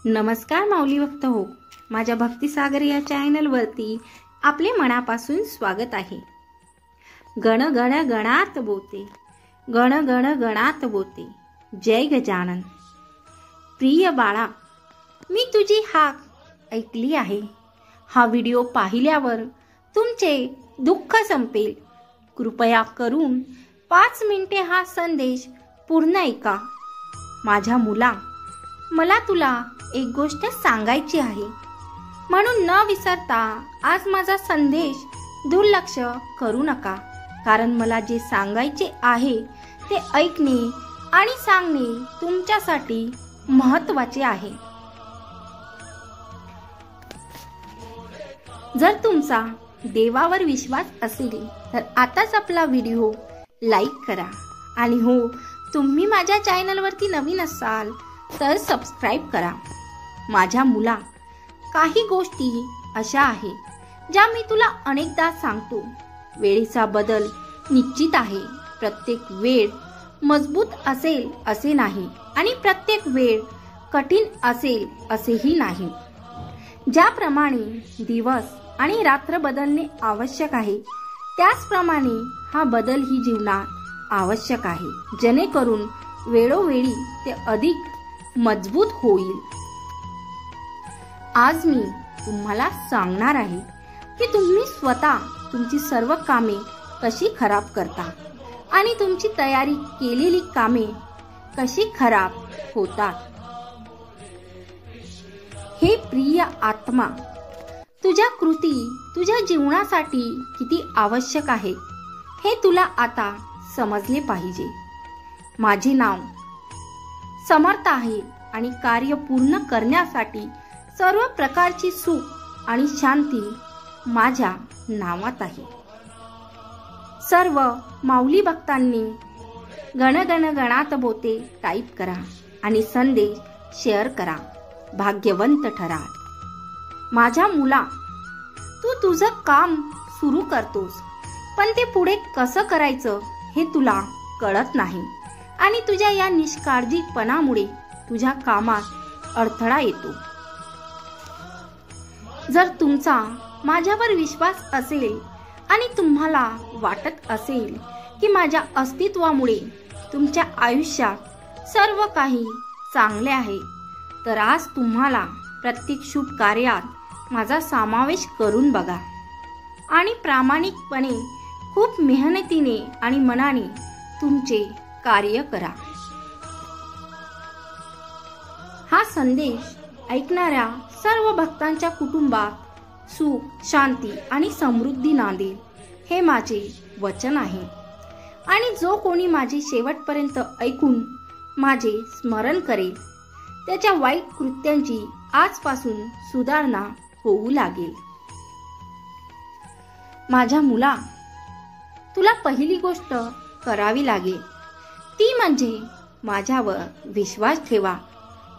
नमस्कार माऊली भक्त हो, माझ्या भक्तिसागर या चॅनलवरती आपले मनापासून स्वागत आहे। गण गण गणात बोते, गण गण गणात बोते, जय गजानन। प्रिय बाळा, मी तुझी हाक ऐकली आहे। हा व्हिडिओ पाहिल्यावर तुमचे दुःख संपेल। कृपया करून 5 मिनिटे हा संदेश पूर्ण ऐका। माझ्या मुला, मला तुला एक गोष्ट सांगायची आहे, म्हणून न विसरता आज माझा संदेश दुर्लक्ष करू नका, कारण मला जे सांगायचे आहे ते ऐकणे आणि सांगणे तुमच्यासाठी महत्त्वाचे आहे। जर तुमचा देवावर विश्वास असेल तर आताच आपला व्हिडिओ लाईक करा आणि हो, तुम्ही माझ्या चॅनलवरती नवीन असाल तर सबस्क्राइब करा। माझ्या मुला, काही गोष्टी अशा आहेत ज्या मी तुला अनेकदा सांगतो। वेळेचा बदल निश्चित आहे। प्रत्येक वेळ मजबूत असेल असे नाही आणि प्रत्येक वेळ कठीण असेल असेही नाही। ज्याप्रमाणे दिवस आणि रात्र बदलणे आवश्यक आहे, त्याचप्रमाणे हा बदल ही जीवनात आवश्यक आहे, जेणेकरून वेळोवेळी ते अधिक मजबूत होईल। आज मी तुम्हाला सांगणार आहे की तुम्ही स्वतः तुमची सर्व कामे कशी खराब करता आणि तुमची तयारी केलेली कामे कशी खराब होतात। हे प्रिय आत्मा, तुझ्या कृती तुझ्या जीवनासाठी किती आवश्यक आहे हे तुला आता समजले पाहिजे। माझे नाव समर्थ आहे आणि कार्य पूर्ण करण्यासाठी सर्व प्रकारची सुख आणि शांती माझ्या नावात आहे। सर्व माऊली भक्तांनी गण गण गणात बोते टाईप करा आणि संदेश शेअर करा, भाग्यवंत ठरा। माझ्या मुला, तू तुझं काम सुरू करतोस, पण ते पुढे कसं करायचं हे तुला कळत नाही आणि तुझ्या या निष्काळजीपणामुळे तुझ्या कामात अडथळा येतो। जर तुमचा माझ्यावर विश्वास असेल आणि तुम्हाला वाटत असेल की माझ्या अस्तित्वामुळे तुमच्या आयुष्यात सर्व काही चांगले आहे, तर आज तुम्हाला प्रत्येक शुभ कार्यात माझा समावेश करून बघा आणि प्रामाणिकपणे खूप मेहनतीने आणि मनाने तुमचे कार्य करा। हा संदेश ऐकणाऱ्या सर्व भक्तांच्या कुटुंबात सुख, शांती आणि समृद्धी नांदेल, हे माझे वचन आहे। आणि जो कोणी माझे शेवटपर्यंत ऐकून माझे स्मरण करेल, त्याच्या वाईट कृत्यांची आजपासून सुधारणा होऊ लागेल। माझ्या मुला, तुला पहिली गोष्ट करावी लागेल ती म्हणजे माझ्यावर विश्वास ठेवा।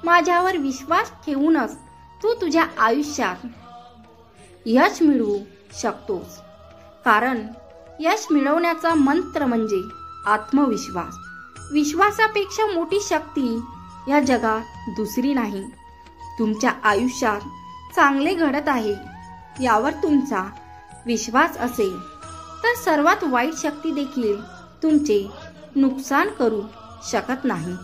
माझ्यावर विश्वास ठेवूनच तू तुझ्या आयुष्यात यश मिळवू शकतोस, कारण यश मिळवण्याचा मंत्र म्हणजे आत्मविश्वास। विश्वासापेक्षा मोठी शक्ती या जगात दुसरी नाही। तुमच्या आयुष्यात चांगले घडत आहे यावर तुमचा विश्वास असेल तर सर्वात वाईट शक्ती देखील तुमचे नुकसान करू शकत नाही।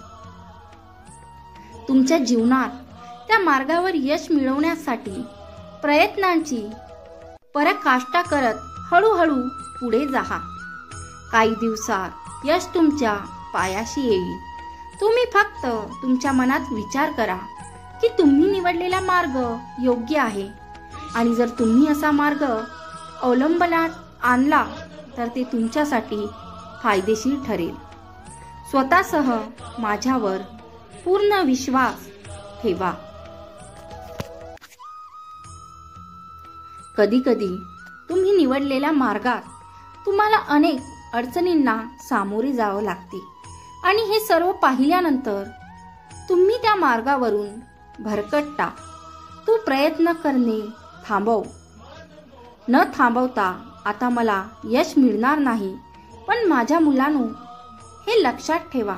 तुमच्या जीवनात त्या मार्गावर यश मिळवण्यासाठी प्रयत्नांची पराकाष्ठा करत हळूहळू पुढे जा। काही दिवसात यश तुमच्या पायाशी येईल। तुम्ही फक्त तुमच्या मनात विचार करा की तुम्ही निवडलेला मार्ग योग्य आहे, आणि जर तुम्ही असा मार्ग अवलंबनात आणला तर ते तुमच्यासाठी फायदेशीर ठरेल। स्वतःसह माझ्यावर पूर्ण विश्वास ठेवा। कधी कधी तुम्ही निवडलेल्या मार्गात तुम्हाला अनेक अडचणींना सामोरे जावे लागते, आणि हे सर्व पाहिल्यानंतर तुम्ही त्या मार्गावरून भरकटता। तू प्रयत्न करणे थांबव। न थांबवता आता मला यश मिळणार नाही, पण माझ्या मुलांनो, हे लक्षात ठेवा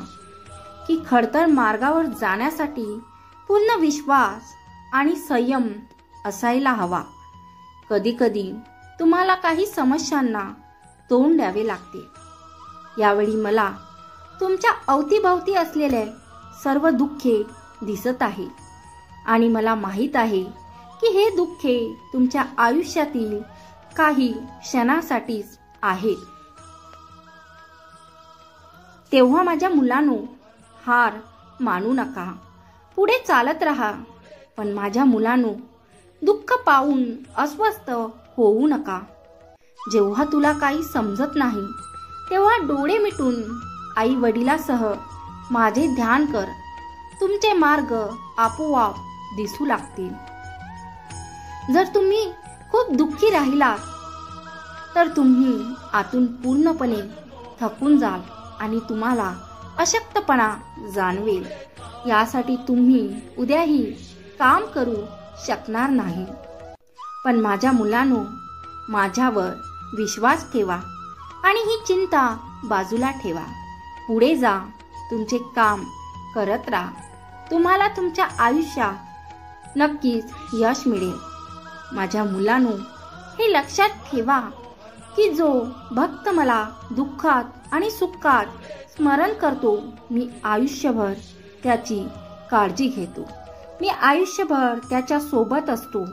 की खडतर मार्गावर जाण्यासाठी पूर्ण विश्वास आणि संयम असायला हवा. कधीकधी तुम्हाला काही समस्यांना तोंड द्यावे लागते. यावेळी मला तुमच्या अवतीभवती असलेले सर्व दुःखे दिसत आहे आणि मला माहीत आहे की हे दुःखे तुमच्या आयुष्यातील काही क्षणासाठीच आहेत. तेव्हा माझ्या मुलांनो, हार मानू नका, पुढे चालत राहा. पण माझ्या मुलांनो, दुःख पाहून अस्वस्थ होऊ नका. जेव्हा तुला काही समजत नाही तेव्हा डोळे मिटून आई वडिलांसह माझे ध्यान कर. तुमचे मार्ग आपोआप दिसू लागतील. जर तुम्ही खूप दुःखी राहिलात तर तुम्ही आतून पूर्णपणे थकून जाल आणि तुम्हाला अशक्तपणा जाणवेल. यासाठी तुम्ही उद्याही काम करू शकणार नाही. पण माझ्या मुलांनो, माझ्यावर विश्वास ठेवा आणि ही चिंता बाजूला ठेवा. पुढे जा, तुमचे काम करत राहा. तुम्हाला तुमच्या आयुष्यात नक्कीच यश मिळेल. माझ्या मुलांनो, हे लक्षात ठेवा की जो भक्त मला दुःखात आणि सुखात स्मरण करतो, मी आयुष्यभर त्याची काळजी घेतो. मी आयुष्यभर त्याच्या सोबत असतो.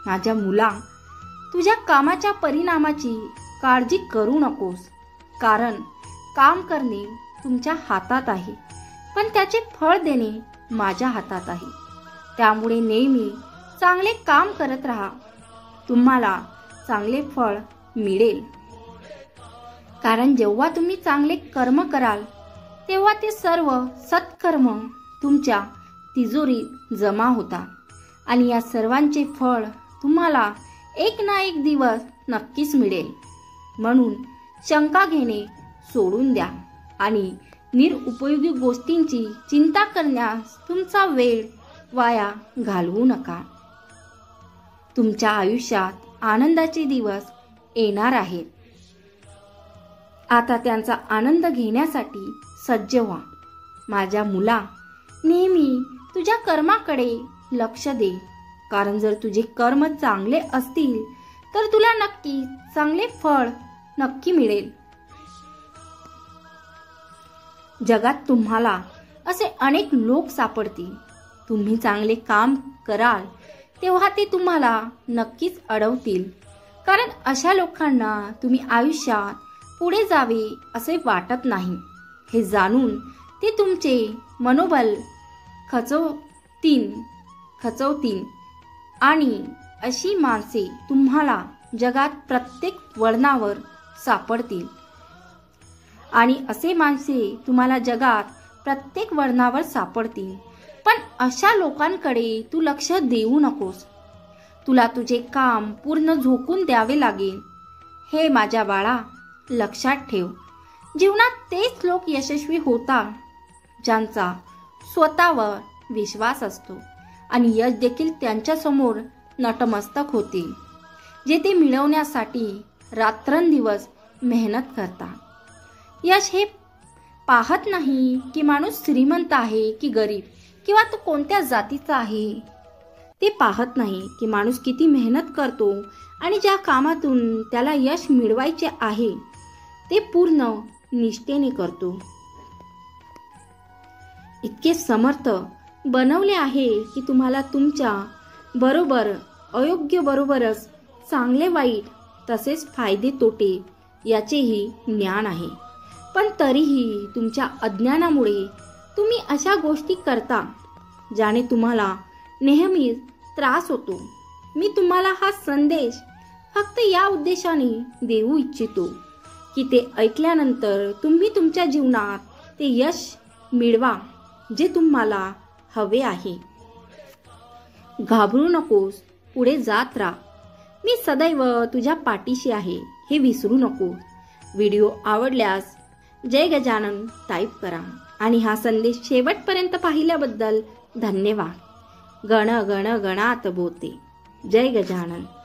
माझ्या मुला, तुझ्या कामाच्या परिणामाची काळजी करू नकोस, कारण काम करणे तुमच्या हातात आहे, पण त्याचे फळ देणे माझ्या हातात आहे. त्यामुळे नेहमी चांगले काम करत राहा. तुम्हाला चांगले फळ मिळेल. कारण जेव्हा तुम्ही चांगले कर्म कराल तेव्हा ते सर्व सत्कर्म तुमच्या तिजोरीत जमा होतात आणि या सर्वांचे फळ तुम्हाला एक ना एक दिवस नक्कीच मिळेल. म्हणून शंका घेणे सोडून द्या आणि निरुपयोगी गोष्टींची चिंता करण्यास तुमचा वेळ वाया घालवू नका. तुमच्या आयुष्यात आनंदाचे दिवस येणार आहेत. आता त्यांचा आनंद घेण्यासाठी सज्ज व्हा. माझ्या मुला, नेहमी तुझ्या कर्माकडे लक्ष दे, कारण जर तुझे कर्म चांगले असतील तर तुला नक्की चांगले फळ नक्की मिळेल. जगात तुम्हाला असे अनेक लोक सापडतील. तुम्ही चांगले काम कराल तेव्हा ते तुम्हाला नक्कीच अडवतील, कारण अशा लोकांना तुम्ही आयुष्यात पुढे जावे असे वाटत नाही. हे जाणून ते तुमचे मनोबल खचवतील आणि अशी माणसे तुम्हाला जगात प्रत्येक वळणावर सापडतील. पण अशा लोकांकडे तू लक्ष देऊ नकोस. तुला तुझे काम पूर्ण झोकून द्यावे लागेल. हे माझ्या बाळा, लक्षात ठेव, जीवनात तेच लोक यशस्वी होतात ज्यांचा स्वतःवर विश्वास असतो आणि यश देखील त्यांच्या समोर नतमस्तक होते, जे ते मिळवण्यासाठी रात्रंदिवस मेहनत करतात. यश हे पाहत नाही की माणूस श्रीमंत आहे की गरीब किंवा तो कोणत्या जातीचा आहे. ते पाहत नाही की माणूस किती मेहनत करतो आणि ज्या कामातून त्याला यश मिळवायचे आहे ते पूर्ण निष्ठेने करतो. इतके समर्थ बनवले आहे की तुम्हाला तुमच्या बरोबर अयोग्य बरोबरच चांगले वाईट तसेच फायदे तोटे याचेही ज्ञान आहे. पण तरीही तुमच्या अज्ञानामुळे तुम्ही अशा गोष्टी करता ज्याने तुम्हाला नेहमीच त्रास होतो. मी तुम्हाला हा संदेश फक्त या उद्देशाने देऊ इच्छितो की ते ऐकल्यानंतर तुम्ही तुमच्या जीवनात ते यश मिळवा जे तुम्हाला हवे आहे. घाबरू नकोस, पुढे जात राहा. मी सदैव तुझ्या पाठीशी आहे हे विसरू नको. व्हिडिओ आवडल्यास जय गजानन टाईप करा आणि हा संदेश शेवटपर्यंत पाहिल्याबद्दल धन्यवाद. गण गण गणात बोते. जय गजानन.